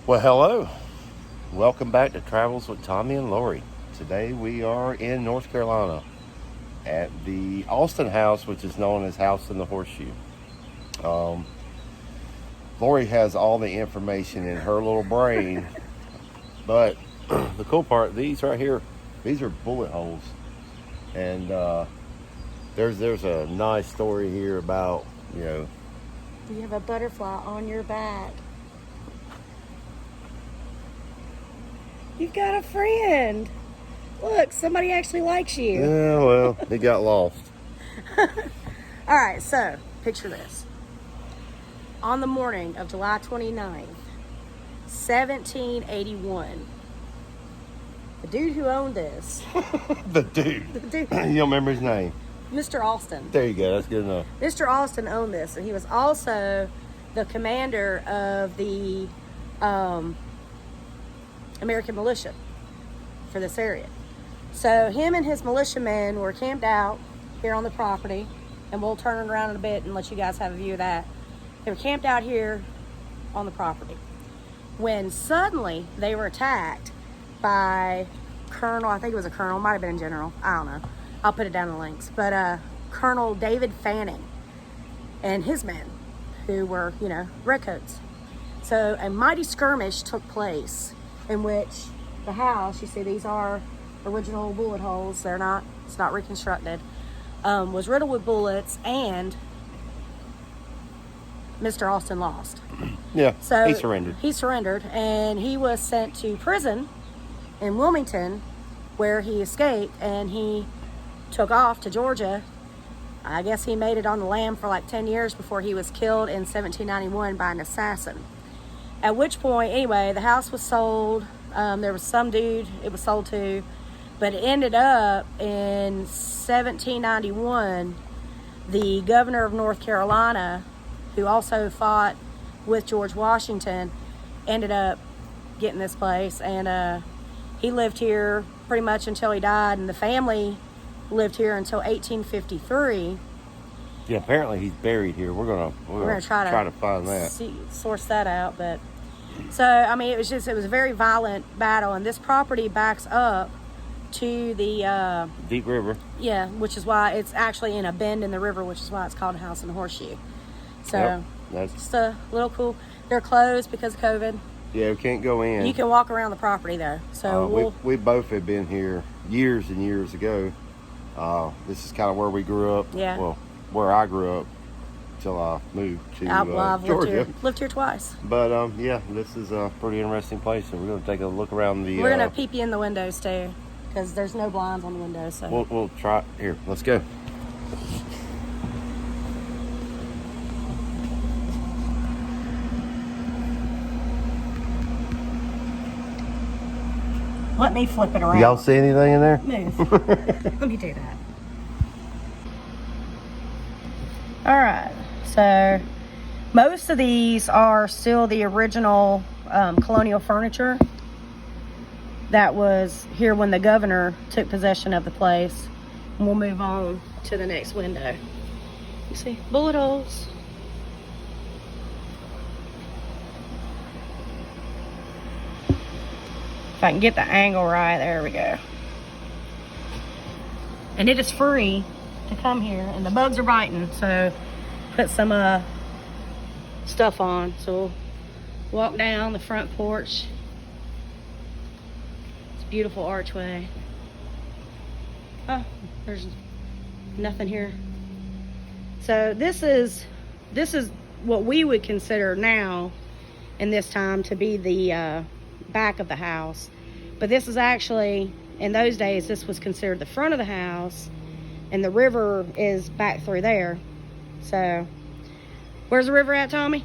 Well, hello. Welcome back to Travels with Tommy and Lori. Today we are in North Carolina at the Alston house, which is known as House in the Horseshoe. Lori has all the information in her little brain, but the cool part, these right here, these are bullet holes. And there's a nice story here about, You have a butterfly on your back. You've got a friend. Look, somebody actually likes you. Yeah, well, it got lost. All right, so picture this. On the morning of July 29th, 1781, the dude who owned this, The dude. You don't remember his name? Mr. Alston. There you go. That's good enough. Mr. Alston owned this, and he was also the commander of the American militia for this area. So him and his militiamen were camped out here on the property, and we'll turn it around in a bit and let you guys have a view of that. They were camped out here on the property when suddenly they were attacked by Colonel, I think it was a colonel, might have been a general, I don't know. I'll put it down in the links. But Colonel David Fanning and his men, who were, redcoats. So a mighty skirmish took place in which the house, you see these are original bullet holes, it's not reconstructed, was riddled with bullets, and Mr. Alston lost. Yeah, So he surrendered. He surrendered, and he was sent to prison in Wilmington, where he escaped, and he took off to Georgia. I guess he made it on the lam for like 10 years before he was killed in 1791 by an assassin. At which point, anyway, the house was sold. There was some dude it was sold to, but it ended up in 1791, the governor of North Carolina, who also fought with George Washington, ended up getting this place, and he lived here pretty much until he died, and the family lived here until 1853. Yeah, apparently he's buried here. We're gonna try to find that. Source that out. But so I mean, it was a very violent battle, and this property backs up to the Deep River. Yeah, which is why it's actually in a bend in the river, which is why it's called a House in the Horseshoe. So Yep, that's just a little cool. They're closed because of COVID. yeah. We can't go in. You can walk around the property though. So we both have been here years and years ago. This is kind of where we grew up. Yeah. Well, where I grew up till I moved to I've Georgia. lived here twice. But yeah, this is a pretty interesting place, and we're gonna take a look around the. We're gonna peep you in the windows too, because there's no blinds on the windows. So We'll try here. Let's go. let me flip it around. Y'all see anything in there? Move. Let me do that. All right. So most of these are still the original colonial furniture that was here when the governor took possession of the place. And we'll move on to the next window. You see bullet holes. If I can get the angle right, there we go. And it is free to come here, and the bugs are biting, so put some stuff on. So we'll walk down the front porch. It's a beautiful archway. Oh, there's nothing here. So this is what we would consider now in this time to be the back of the house, but this is actually, in those days, this was considered the front of the house, and the river is back through there. So where's the river at, Tommy?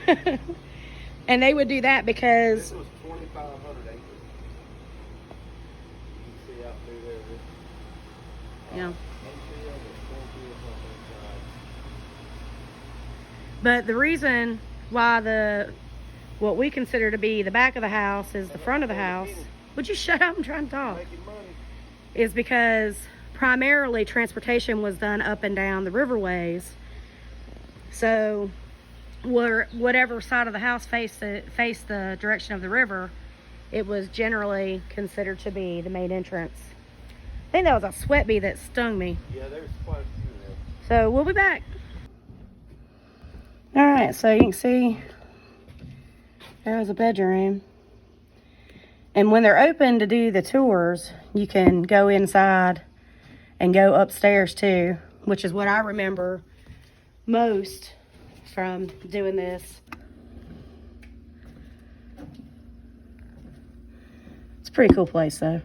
And they would do that because This was 2,500 acres. You can see out through there. yeah. But the reason why what we consider to be the back of the house is the front of the house. Would you shut up? I'm trying to talk. Is because primarily transportation was done up and down the riverways. So whatever side of the house faced the direction of the river, it was generally considered to be the main entrance. I think that was a sweat bee that stung me. Yeah, there's quite a few there. So we'll be back. All right, so you can see there was a bedroom. And when they're open to do the tours, you can go inside and go upstairs too, which is what I remember most from doing this. It's a pretty cool place though.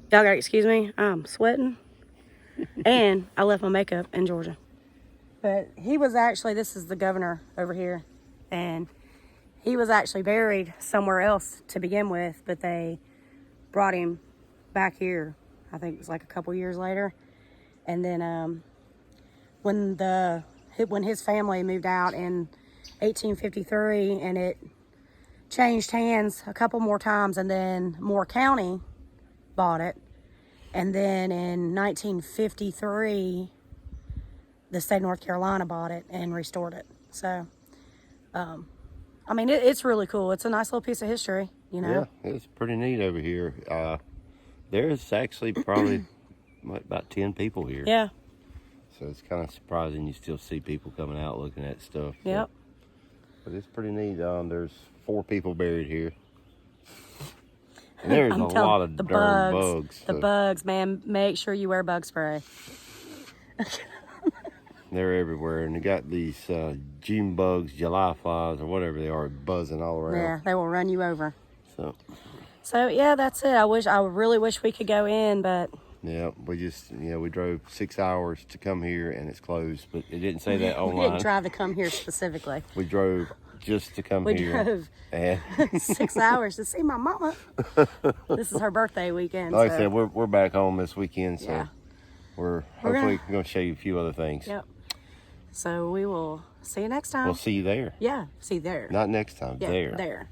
Y'all gotta excuse me, I'm sweating. And I left my makeup in Georgia. But he was actually, this is the governor over here, and he was actually buried somewhere else to begin with, but they brought him back here. I think it was like a couple years later. And then when his family moved out in 1853, and it changed hands a couple more times, and then Moore County bought it. And then in 1953, the state of North Carolina bought it and restored it. So, I mean, it's really cool. It's a nice little piece of history, you know? Yeah, it's pretty neat over here. There's actually probably about 10 people here. Yeah. So it's kind of surprising you still see people coming out looking at stuff. Yep. But it's pretty neat. There's 4 people buried here. And there's a lot of darn bugs. The bugs, man. Make sure you wear bug spray. They're everywhere, and they got these June bugs, July flies, or whatever they are, buzzing all around. Yeah, they will run you over. So yeah, that's it. I really wish we could go in, but yeah, we drove 6 hours to come here, and it's closed. But it didn't say that online. We didn't drive to come here specifically. We drove just to come here. We drove and 6 hours to see my mama. This is her birthday weekend. Like I said, we're back home this weekend, so yeah. we're hopefully going to show you a few other things. Yep. So we will see you next time. We'll see you there. Yeah, see you there. Not next time, Yeah, there. there.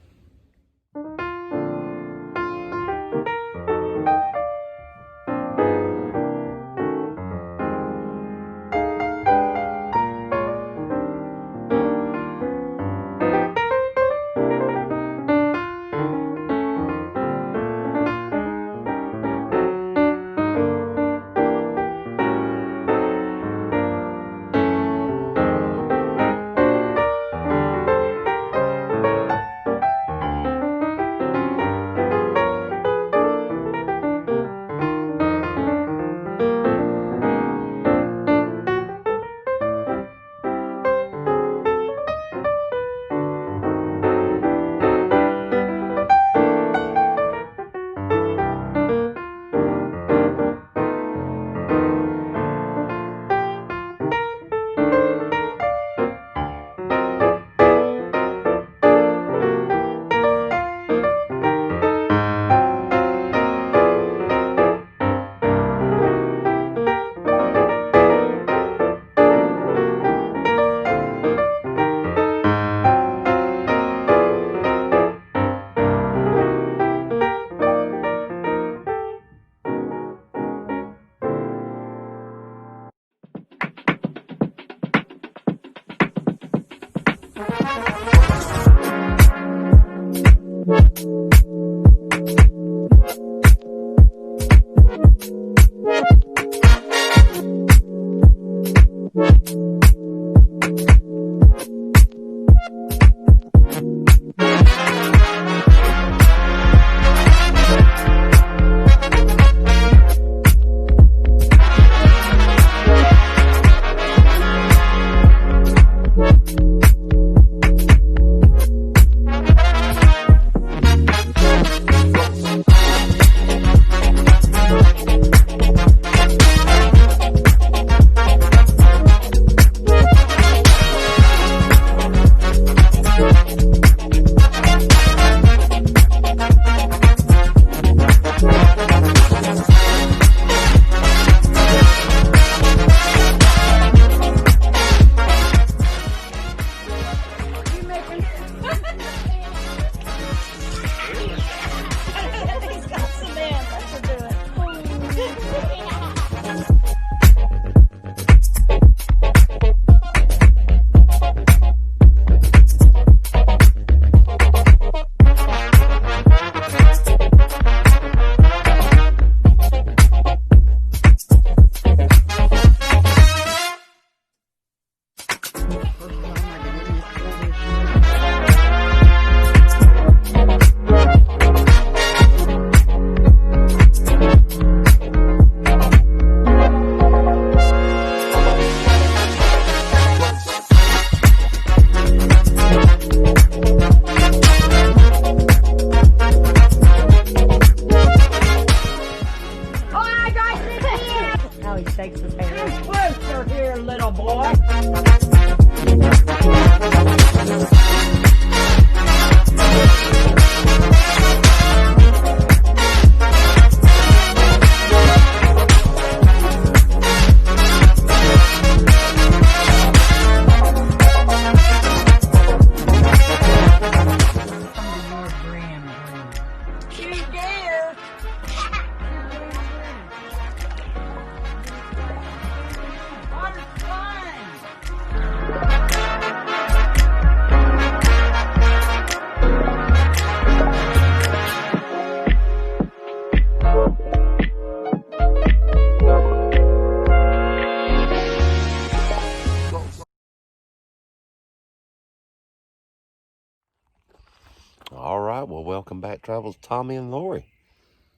Welcome back, Travels Tommy and Lori.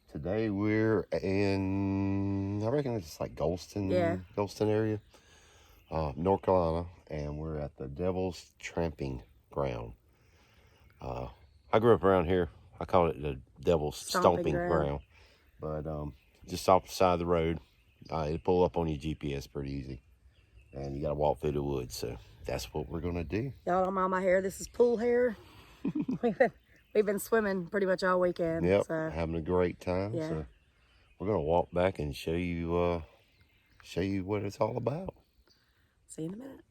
Today we're in, I reckon it's like Golston area, North Carolina, and we're at the Devil's Tramping Ground. I grew up around here. I call it the Devil's Stomping Ground. But just off the side of the road. It'll pull up on your GPS pretty easy. And you got to walk through the woods, so that's what we're going to do. Y'all don't mind my hair. This is pool hair. We've been swimming pretty much all weekend. Yep, so. having a great time. Yeah. So we're going to walk back and show you what it's all about. See you in a minute.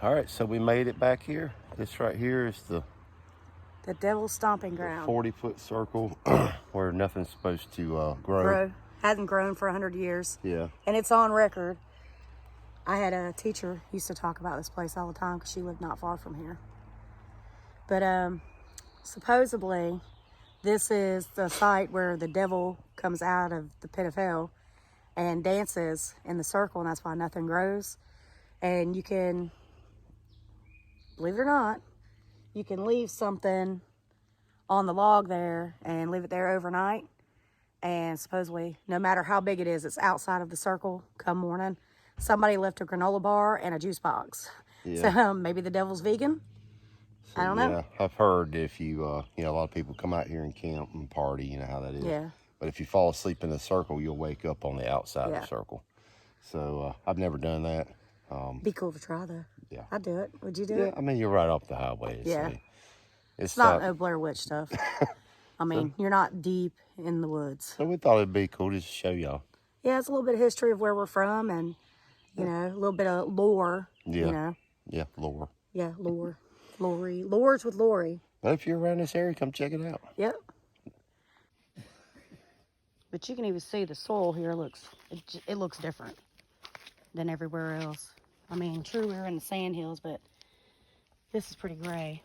All right, so we made it back here. This right here is the Devil's Stomping Ground. 40-foot circle where nothing's supposed to grow. Hasn't grown for 100 years. Yeah. And it's on record. I had a teacher who used to talk about this place all the time because she lived not far from here. But supposedly, this is the site where the devil comes out of the pit of hell and dances in the circle, and that's why nothing grows. And you can, believe it or not, you can leave something on the log there and leave it there overnight. And supposedly, no matter how big it is, it's outside of the circle come morning. Somebody left a granola bar and a juice box. Yeah. So maybe the devil's vegan. So, I don't know. Yeah, I've heard if you, a lot of people come out here and camp and party, you know how that is. Yeah. But if you fall asleep in the circle, you'll wake up on the outside of the circle. So I've never done that. Be cool to try though. Yeah. I'd do it. Would you do it? I mean, you're right off the highway. Yeah. So It's not no Blair Witch stuff. I mean, you're not deep in the woods. So we thought it'd be cool just to show y'all. Yeah, it's a little bit of history of where we're from and, you know, a little bit of lore, you know. Yeah, lore. Yeah, lore. Lori. Lore's with Lori. But if you're around this area, come check it out. Yep. But you can even see the soil here it looks different than everywhere else. I mean, true, we're in the sand hills, but this is pretty gray.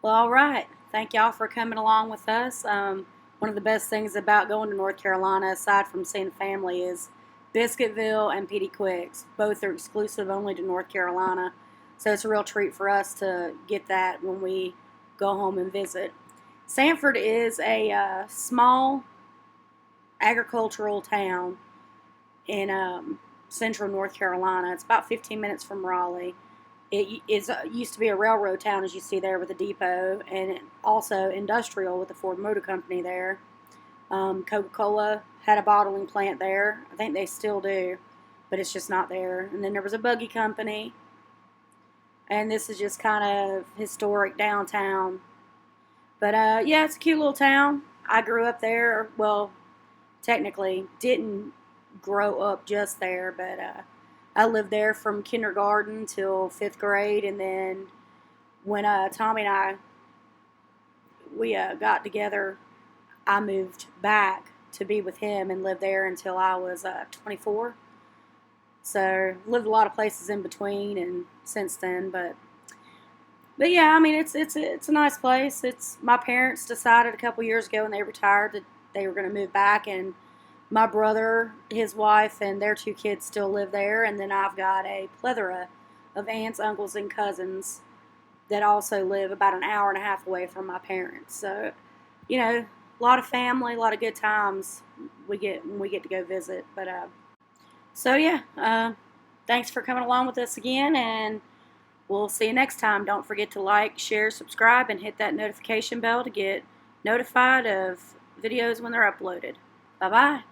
Well, all right. Thank y'all for coming along with us. One of the best things about going to North Carolina, aside from seeing family, is Biscuitville and Petey Quicks. Both are exclusive only to North Carolina. So it's a real treat for us to get that when we go home and visit. Sanford is a small agricultural town in central North Carolina. It's about 15 minutes from Raleigh. It used to be a railroad town, as you see there, with a depot, and also industrial with the Ford Motor Company there. Coca-Cola had a bottling plant there. I think they still do, but it's just not there. And then there was a buggy company. And this is just kind of historic downtown. But, yeah, it's a cute little town. I grew up there. Well, technically, didn't grow up just there, but I lived there from kindergarten till 5th grade, and then when Tommy and we got together, I moved back to be with him and lived there until I was 24. So lived a lot of places in between and since then, but yeah, I mean it's a nice place. It's my parents decided a couple years ago when they retired that they were going to move back, and my brother, his wife, and their 2 kids still live there. And then I've got a plethora of aunts, uncles, and cousins that also live about an hour and a half away from my parents. So, you know, a lot of family, a lot of good times we get when we get to go visit. But, so yeah, thanks for coming along with us again, and we'll see you next time. Don't forget to like, share, subscribe, and hit that notification bell to get notified of videos when they're uploaded. Bye-bye.